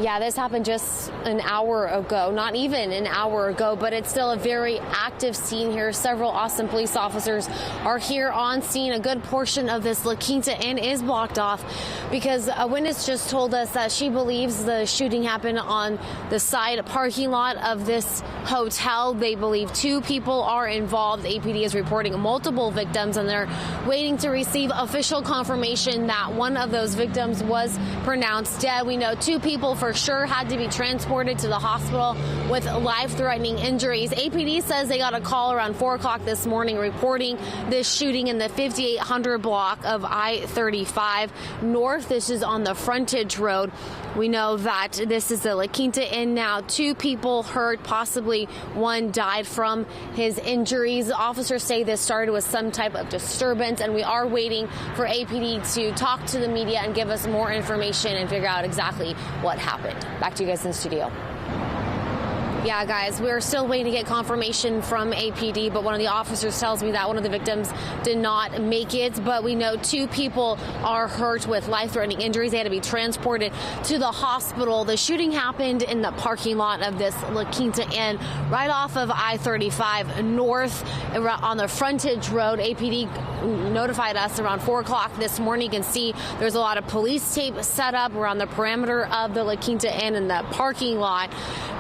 Yeah, this happened just an hour ago, not even an hour ago, but it's still a very active scene here. Several Austin police officers are here on scene. A good portion of this La Quinta Inn is blocked off because a witness just told us that she believes the shooting happened on the side parking lot of this hotel. They believe 2 people are involved. APD is reporting multiple victims, and they're waiting to receive official confirmation that one of those victims was pronounced dead. We know 2 people for sure had to be transported to the hospital with life-threatening injuries. APD says they got a call around 4 o'clock this morning reporting this shooting in the 5800 block of I-35 North. This is on the frontage road. We know that this is the La Quinta Inn now. 2 people hurt, possibly 1 died from his injuries. Officers say this started with some type of disturbance, and we are waiting for APD to talk to the media and give us more information and figure out exactly what happened. Back to you guys in the studio. Yeah, guys, we're still waiting to get confirmation from APD, but one of the officers tells me that one of the victims did not make it. But we know 2 people are hurt with life-threatening injuries. They had to be transported to the hospital. The shooting happened in the parking lot of this La Quinta Inn right off of I-35 North on the frontage road. APD notified us around 4 o'clock this morning. You can see there's a lot of police tape set up around the perimeter of the La Quinta Inn in the parking lot.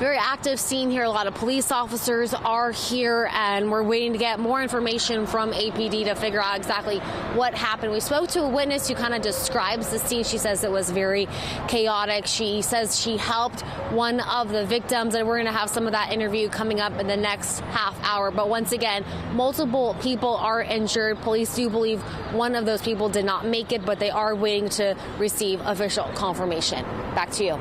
Very active scene here. A lot of police officers are here, and we're waiting to get more information from APD to figure out exactly what happened. We spoke to a witness who kind of describes the scene. She says it was very chaotic. She says she helped one of the victims, and we're going to have some of that interview coming up in the next half hour. But once again, multiple people are injured. Police do believe one of those people did not make it, but they are waiting to receive official confirmation. Back to you.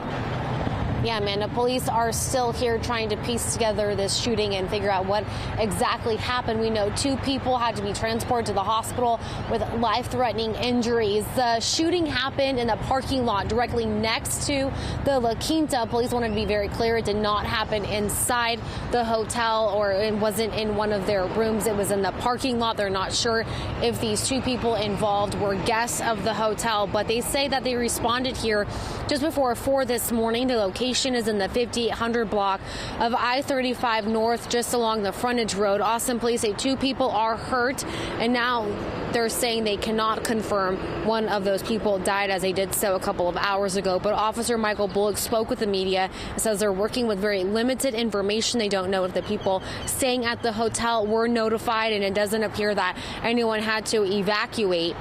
Yeah, Amanda, police are still here trying to piece together this shooting and figure out what exactly happened. We know 2 people had to be transported to the hospital with life-threatening injuries. The shooting happened in the parking lot directly next to the La Quinta. Police wanted to be very clear. It did not happen inside the hotel, or it wasn't in one of their rooms. It was in the parking lot. They're not sure if these 2 people involved were guests of the hotel, but they say that they responded here just before 4 this morning. The location is in the 5800 block of I-35 North, just along the frontage road. Austin police say 2 people are hurt, and now they're saying they cannot confirm one of those people died, as they did so a couple of hours ago. But Officer Michael Bullock spoke with the media and says they're working with very limited information. They don't know if the people staying at the hotel were notified, and it doesn't appear that anyone had to evacuate.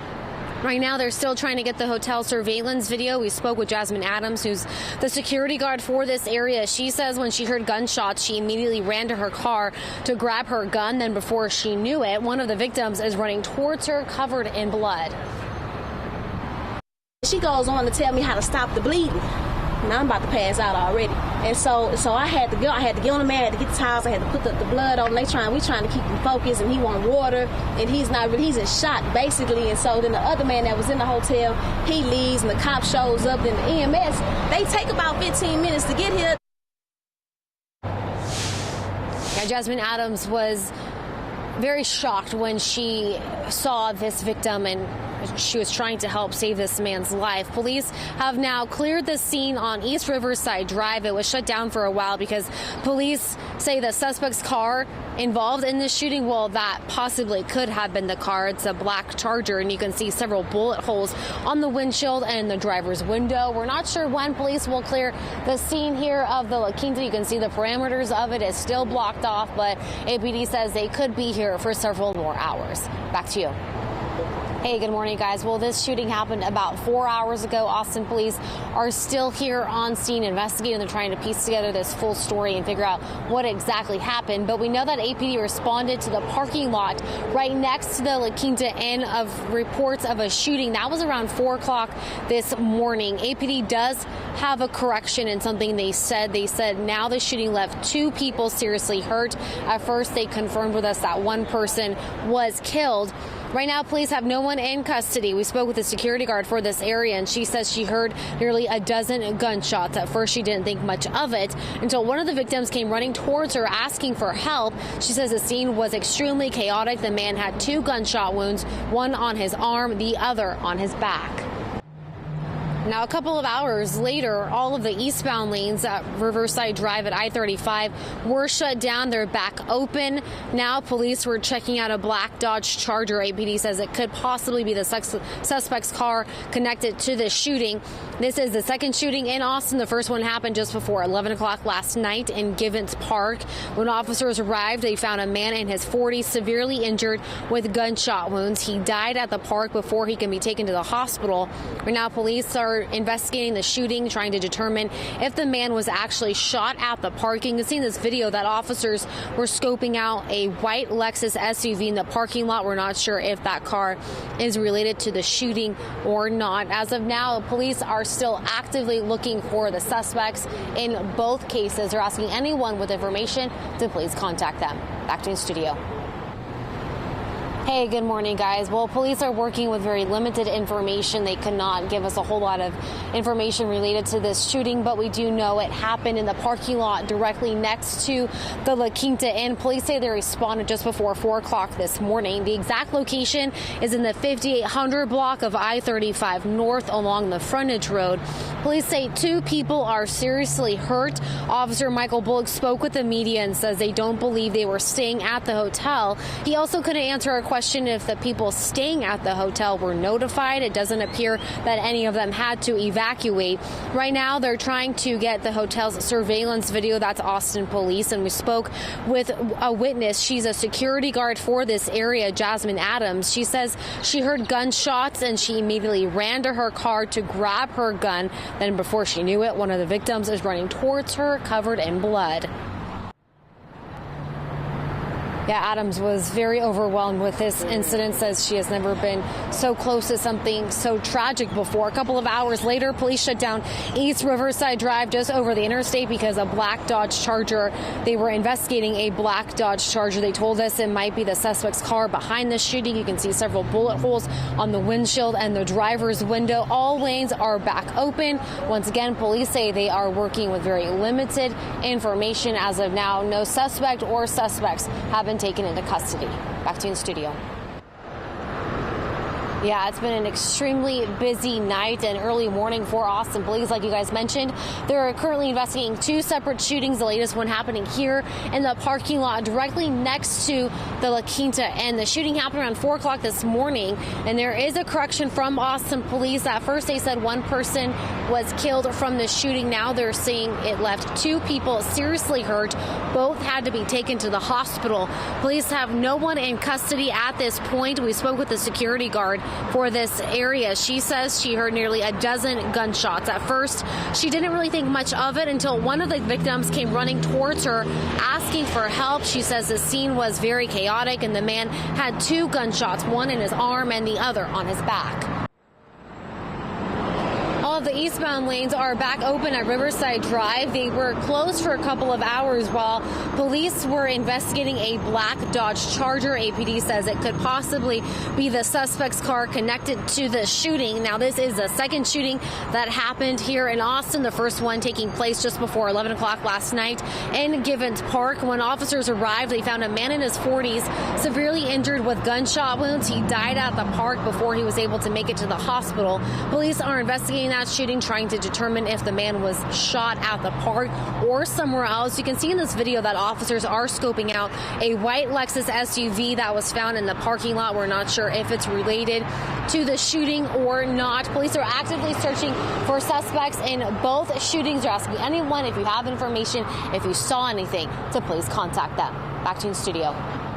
Right now, they're still trying to get the hotel surveillance video. We spoke with Jasmine Adams, who's the security guard for this area. She says when she heard gunshots, she immediately ran to her car to grab her gun. Then before she knew it, one of the victims is running towards her covered in blood. She goes on to tell me how to stop the bleeding. Now I'm about to pass out already. And so I had to go. I had to get on the man, I had to get the towels, I had to put the blood on. We trying to keep him focused, and he want water, and he's not really, he's in shock basically. And so then the other man that was in the hotel, he leaves, and the cop shows up. Then the EMS, they take about 15 minutes to get here. Yeah, Jasmine Adams was very shocked when she saw this victim, and she was trying to help save this man's life. Police have now cleared the scene on East Riverside Drive. It was shut down for a while because police say the suspect's car involved in this shooting, well, that possibly could have been the car. It's a black Charger, and you can see several bullet holes on the windshield and the driver's window. We're not sure when police will clear the scene here of the La Quinta. You can see the parameters of it is still blocked off, but APD says they could be here for several more hours. Back to you. Hey, good morning, guys. Well, this shooting happened about 4 hours ago. Austin police are still here on scene investigating. They're trying to piece together this full story and figure out what exactly happened. But we know that APD responded to the parking lot right next to the La Quinta Inn of reports of a shooting. That was around 4 o'clock this morning. APD does have a correction in something they said. They said now the shooting left 2 people seriously hurt. At first, they confirmed with us that 1 person was killed. Right now, police have no one in custody. We spoke with the security guard for this area, and she says she heard nearly a dozen gunshots. At first, she didn't think much of it until one of the victims came running towards her asking for help. She says the scene was extremely chaotic. The man had 2 gunshot wounds, one on his arm, the other on his back. Now, a couple of hours later, all of the eastbound lanes at Riverside Drive at I-35 were shut down. They're back open. Now, police were checking out a black Dodge Charger. APD says it could possibly be the suspect's car connected to the shooting. This is the second shooting in Austin. The first one happened just before 11 o'clock last night in Givens Park. When officers arrived, they found a man in his 40s severely injured with gunshot wounds. He died at the park before he can be taken to the hospital. Right now, police are investigating the shooting, trying to determine if the man was actually shot at the park. You can see in this video that officers were scoping out a white Lexus SUV in the parking lot. We're not sure if that car is related to the shooting or not. As of now, police are still actively looking for the suspects in both cases. They're asking anyone with information to please contact them. Back to the studio. Hey, good morning, guys. Well, police are working with very limited information. They could not give us a whole lot of information related to this shooting, but we do know it happened in the parking lot directly next to the La Quinta Inn. Police say they responded just before 4 o'clock this morning. The exact location is in the 5800 block of I-35 North along the frontage road. Police say 2 people are seriously hurt. Officer Michael Bullock spoke with the media and says they don't believe they were staying at the hotel. He also couldn't answer a question if the people staying at the hotel were notified. It doesn't appear that any of them had to evacuate. Right now, they're trying to get the hotel's surveillance video. That's Austin Police. And we spoke with a witness. She's a security guard for this area, Jasmine Adams. She says she heard gunshots and she immediately ran to her car to grab her gun. Then before she knew it, one of the victims is running towards her covered in blood. Yeah, Adams was very overwhelmed with this incident, says she has never been so close to something so tragic before. A couple of hours later, police shut down East Riverside Drive just over the interstate because a black Dodge Charger, they were investigating a black Dodge Charger. They told us it might be the suspect's car behind the shooting. You can see several bullet holes on the windshield and the driver's window. All lanes are back open. Once again, police say they are working with very limited information as of now. No suspect or suspects have been taken into custody. Back to you in studio. Yeah, it's been an extremely busy night and early morning for Austin Police. Like you guys mentioned, they're currently investigating 2 separate shootings. The latest one happening here in the parking lot directly next to the La Quinta. And the shooting happened around 4 o'clock this morning. And there is a correction from Austin Police. At first, they said 1 person was killed from the shooting. Now they're saying it left 2 people seriously hurt. Both had to be taken to the hospital. Police have no one in custody at this point. We spoke with the security guard for this area. She says she heard nearly a dozen gunshots. At first, she didn't really think much of it until one of the victims came running towards her, asking for help. She says the scene was very chaotic and the man had 2 gunshots, one in his arm and the other on his back. All of the eastbound lanes are back open at Riverside Drive. They were closed for a couple of hours while police were investigating a black Dodge Charger. APD says it could possibly be the suspect's car connected to the shooting. Now, this is the second shooting that happened here in Austin. The first one taking place just before 11 o'clock last night in Givens Park. When officers arrived, they found a man in his 40s severely injured with gunshot wounds. He died at the park before he was able to make it to the hospital. Police are investigating that shooting, trying to determine if the man was shot at the park or somewhere else. You can see in this video that officers are scoping out a white Lexus SUV that was found in the parking lot. We're not sure if it's related to the shooting or not. Police are actively searching for suspects in both shootings. They're asking anyone, if you have information, if you saw anything, to please contact them. Back to you in studio.